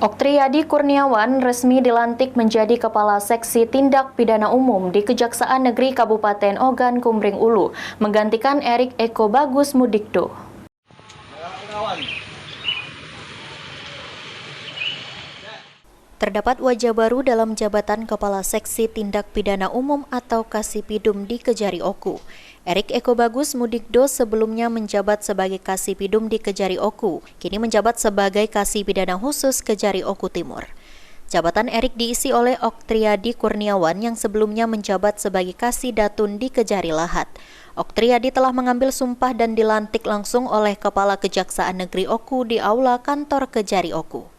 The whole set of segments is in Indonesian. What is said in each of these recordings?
Oktriyadi Kurniawan resmi dilantik menjadi Kepala Seksi Tindak Pidana Umum di Kejaksaan Negeri Kabupaten Ogan Kumbring Ulu, menggantikan Erik Eko Bagus Mudikdo. Terdapat wajah baru dalam jabatan Kepala Seksi Tindak Pidana Umum atau Kasipidum di Kejari Oku. Erik Eko Bagus Mudikdo sebelumnya menjabat sebagai Kasipidum di Kejari Oku, kini menjabat sebagai Kasipidana Khusus Kejari Oku Timur. Jabatan Erik diisi oleh Oktriyadi Kurniawan yang sebelumnya menjabat sebagai Kasidatun di Kejari Lahat. Oktriyadi telah mengambil sumpah dan dilantik langsung oleh Kepala Kejaksaan Negeri Oku di Aula Kantor Kejari Oku.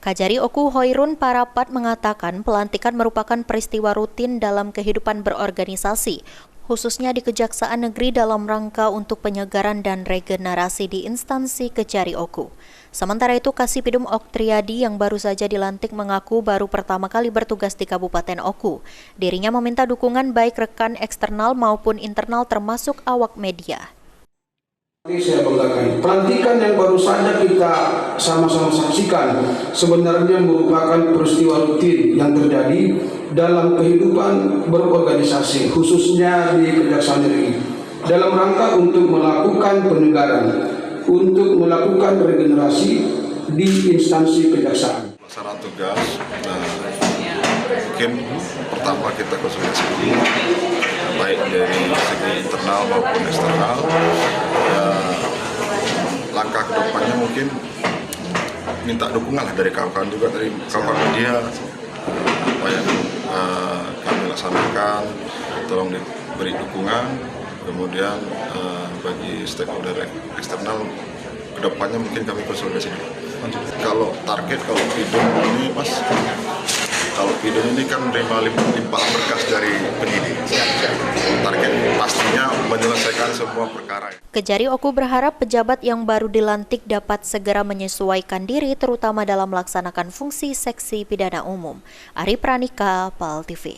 Kajari Oku Hoirun Parapat mengatakan pelantikan merupakan peristiwa rutin dalam kehidupan berorganisasi, khususnya di Kejaksaan Negeri dalam rangka untuk penyegaran dan regenerasi di instansi Kejari Oku. Sementara itu, Kasipidum Oktriyadi yang baru saja dilantik mengaku baru pertama kali bertugas di Kabupaten Oku. Dirinya meminta dukungan baik rekan eksternal maupun internal termasuk awak media. Saya banggakan, pelantikan yang baru saja kita sama-sama saksikan sebenarnya merupakan peristiwa rutin yang terjadi dalam kehidupan berorganisasi, khususnya di Kejaksaan Negeri, dalam rangka untuk melakukan penegaran, untuk melakukan regenerasi di instansi kejaksaan. Saran tugas, mungkin pertama kita konsolidasi dulu, baik dari segi internal maupun eksternal. Langkah kedepannya mungkin minta dukungan lah dari kawan-kawan juga, dari kawan media, apa yang kami laksanakan, tolong diberi dukungan. Kemudian bagi stakeholder eksternal kedepannya mungkin kami konsolidasi. Kalau target, kalau Pidum ini Mas, kalau Pidum ini kan menerima limpahan berkas dari penyidik. Target pastinya menyelesaikan semua perkara. Kejari Oku berharap pejabat yang baru dilantik dapat segera menyesuaikan diri terutama dalam melaksanakan fungsi Seksi Pidana Umum. Ari Pranika, PAL TV.